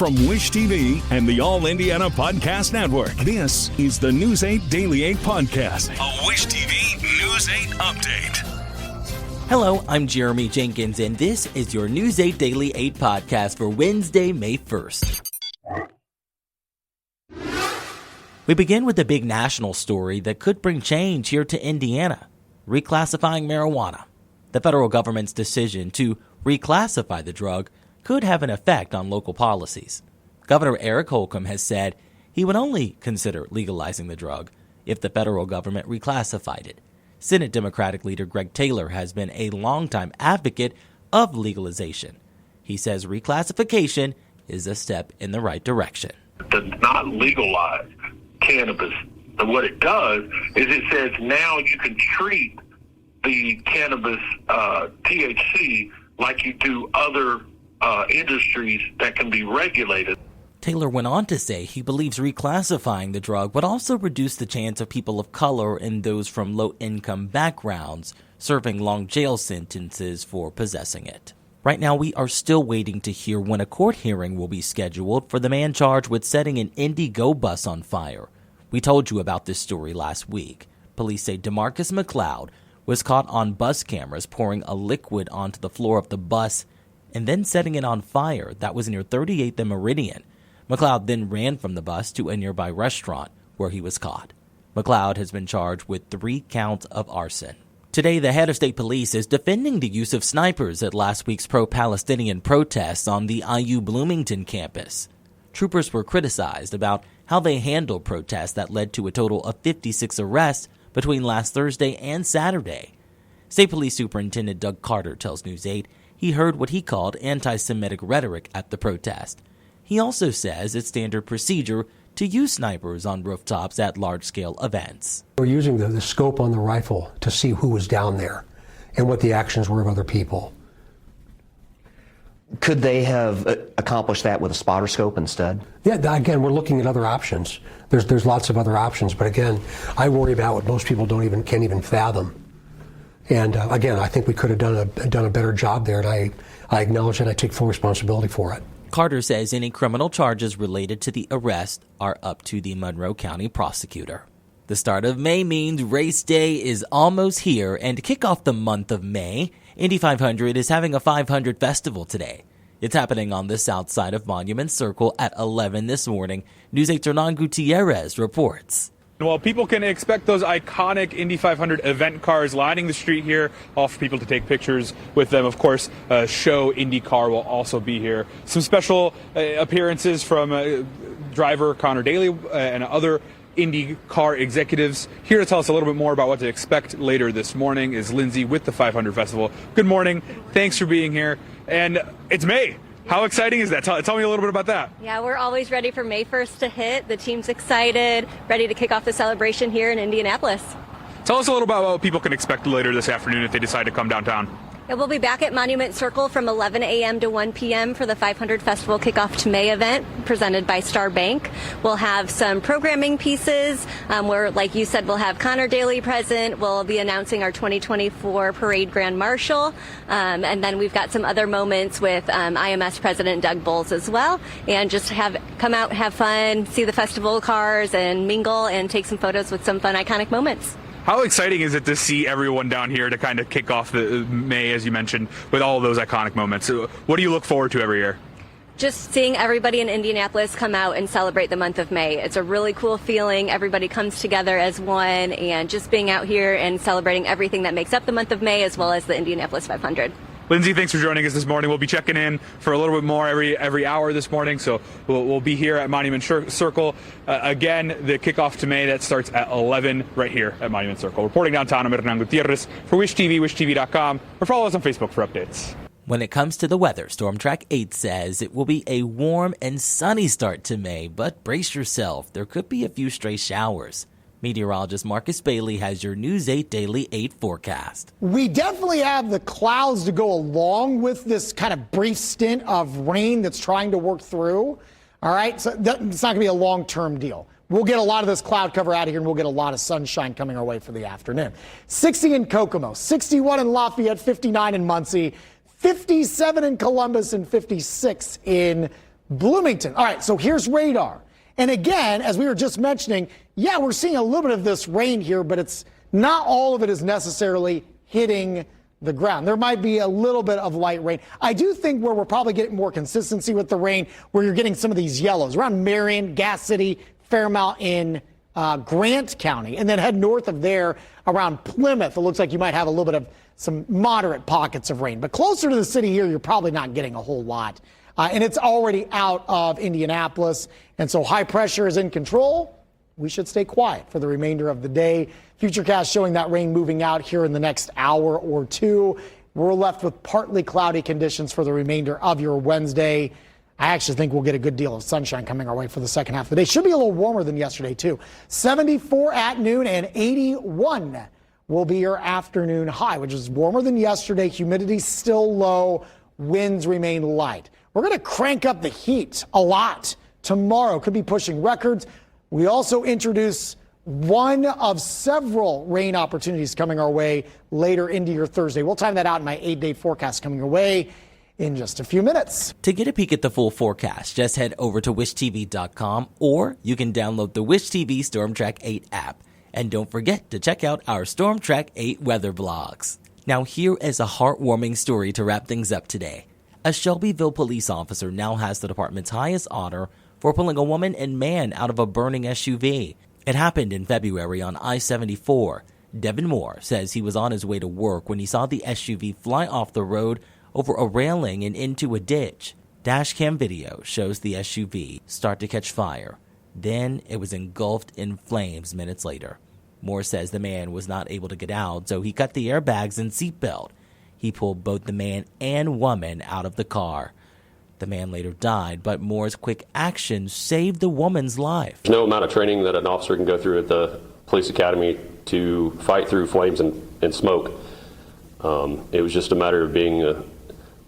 From Wish TV and the All Indiana Podcast Network, this is the News 8 Daily 8 Podcast, a Wish TV News 8 update. Hello, I'm Jeremy Jenkins, and this is your News 8 Daily 8 Podcast for Wednesday, May 1st. We begin with a big national story that could bring change here to Indiana, reclassifying marijuana. The federal government's decision to reclassify the drug could have an effect on local policies. Governor Eric Holcomb has said he would only consider legalizing the drug if the federal government reclassified it. Senate Democratic leader Greg Taylor has been a longtime advocate of legalization. He says reclassification is a step in the right direction. It does not legalize cannabis. And what it does is it says now you can treat the cannabis THC like you do other industries that can be regulated. Taylor went on to say he believes reclassifying the drug would also reduce the chance of people of color and those from low-income backgrounds serving long jail sentences for possessing it. Right now, we are still waiting to hear when a court hearing will be scheduled for the man charged with setting an IndyGo bus on fire. We told you about this story last week. Police say DeMarcus McLeod was caught on bus cameras pouring a liquid onto the floor of the bus and then setting it on fire. That was near 38th and Meridian. McLeod then ran from the bus to a nearby restaurant where he was caught. McLeod has been charged with 3 counts of arson. Today, the head of state police is defending the use of snipers at last week's pro-Palestinian protests on the IU Bloomington campus. Troopers were criticized about how they handled protests that led to a total of 56 arrests between last Thursday and Saturday. State Police Superintendent Doug Carter tells News 8 he heard what he called anti-Semitic rhetoric at the protest. He also says it's standard procedure to use snipers on rooftops at large-scale events. We're using the scope on the rifle to see who was down there and what the actions were of other people. Could they have accomplished that with a spotter scope instead? Yeah, again, we're looking at other options. There's lots of other options, but again, I worry about what most people can't even fathom. And again, I think we could have done a better job there, and I acknowledge that I take full responsibility for it. Carter says any criminal charges related to the arrest are up to the Monroe County prosecutor. The start of May means race day is almost here, and to kick off the month of May, Indy 500 is having a 500 festival today. It's happening on the south side of Monument Circle at 11 this morning. News 8's Hernan Gutierrez reports. Well, people can expect those iconic Indy 500 event cars lining the street here, all for people to take pictures with them. Of course, show IndyCar will also be here. Some special appearances from driver Connor Daly and other IndyCar executives. Here to tell us a little bit more about what to expect later this morning is Lindsay with the 500 Festival. Good morning. Thanks for being here. And it's May. How exciting is that? Tell me a little bit about that. Yeah, we're always ready for May 1st to hit. The team's excited, ready to kick off the celebration here in Indianapolis. Tell us a little about what people can expect later this afternoon if they decide to come downtown. Yeah, we'll be back at Monument Circle from 11 a.m. to 1 p.m. for the 500 Festival Kickoff to May event presented by Star Bank. We'll have some programming pieces where, like you said, we'll have Connor Daly present. We'll be announcing our 2024 Parade Grand Marshal. And then we've got some other moments with IMS President Doug Bowles as well. And just come out, have fun, see the festival cars, and mingle and take some photos with some fun, iconic moments. How exciting is it to see everyone down here to kind of kick off the May, as you mentioned, with all of those iconic moments? What do you look forward to every year? Just seeing everybody in Indianapolis come out and celebrate the month of May. It's a really cool feeling. Everybody comes together as one, and just being out here and celebrating everything that makes up the month of May, as well as the Indianapolis 500. Lindsay, thanks for joining us this morning. We'll be checking in for a little bit more every hour this morning, so we'll be here at Monument Circle. Again, the kickoff to May, that starts at 11 right here at Monument Circle. Reporting downtown, I'm Hernan Gutierrez for Wish TV, wishtv.com, or follow us on Facebook for updates. When it comes to the weather, Storm Track 8 says it will be a warm and sunny start to May, but brace yourself, there could be a few stray showers. Meteorologist Marcus Bailey has your News 8 Daily 8 forecast. We definitely have the clouds to go along with this kind of brief stint of rain that's trying to work through. All right, so it's not going to be a long-term deal. We'll get a lot of this cloud cover out of here, and we'll get a lot of sunshine coming our way for the afternoon. 60 in Kokomo, 61 in Lafayette, 59 in Muncie, 57 in Columbus, and 56 in Bloomington. All right, so here's radar. And again, as we were just mentioning, yeah, we're seeing a little bit of this rain here, but it's not all of it is necessarily hitting the ground. There might be a little bit of light rain. I do think where we're probably getting more consistency with the rain, where you're getting some of these yellows around Marion, Gas City, Fairmount in Grant County, and then head north of there around Plymouth. It looks like you might have a little bit of some moderate pockets of rain. But closer to the city here, you're probably not getting a whole lot. And it's already out of Indianapolis. And so high pressure is in control. We should stay quiet for the remainder of the day. Futurecast showing that rain moving out here in the next hour or two. We're left with partly cloudy conditions for the remainder of your Wednesday. I actually think we'll get a good deal of sunshine coming our way for the second half of the day. Should be a little warmer than yesterday, too. 74 at noon and 81 will be your afternoon high, which is warmer than yesterday. Humidity still low. Winds remain light. We're going to crank up the heat a lot tomorrow. Could be pushing records. We also introduce one of several rain opportunities coming our way later into your Thursday. We'll time that out in my 8-day forecast coming your way in just a few minutes. To get a peek at the full forecast, just head over to wishtv.com, or you can download the Wish TV Storm Track 8 app. And don't forget to check out our Storm Track 8 weather blogs. Now here is a heartwarming story to wrap things up today. A Shelbyville police officer now has the department's highest honor for pulling a woman and man out of a burning SUV. It happened in February on I-74. Devin Moore says he was on his way to work when he saw the SUV fly off the road over a railing and into a ditch. Dashcam video shows the SUV start to catch fire. Then it was engulfed in flames minutes later. Moore says the man was not able to get out, so he cut the airbags and seatbelt. He pulled both the man and woman out of the car. The man later died, but Moore's quick action saved the woman's life. There's no amount of training that an officer can go through at the police academy to fight through flames and smoke. It was just a matter of being,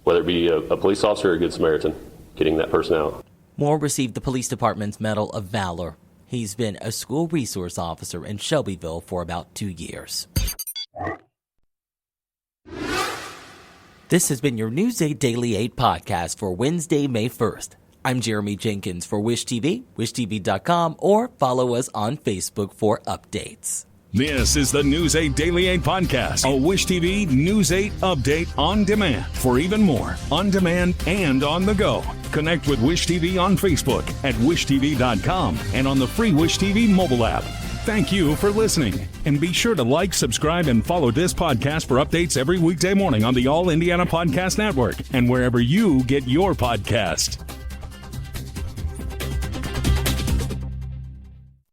whether it be a police officer or a good Samaritan, getting that person out. Moore received the police department's Medal of Valor. He's been a school resource officer in Shelbyville for about 2 years. This has been your News 8 Daily 8 podcast for Wednesday, May 1st. I'm Jeremy Jenkins for Wish TV, wishtv.com, or follow us on Facebook for updates. This is the News 8 Daily 8 podcast, a Wish TV News 8 update on demand. For even more, on demand and on the go. Connect with Wish TV on Facebook at wishtv.com and on the free Wish TV mobile app. Thank you for listening. And be sure to like, subscribe, and follow this podcast for updates every weekday morning on the All Indiana Podcast Network and wherever you get your podcast.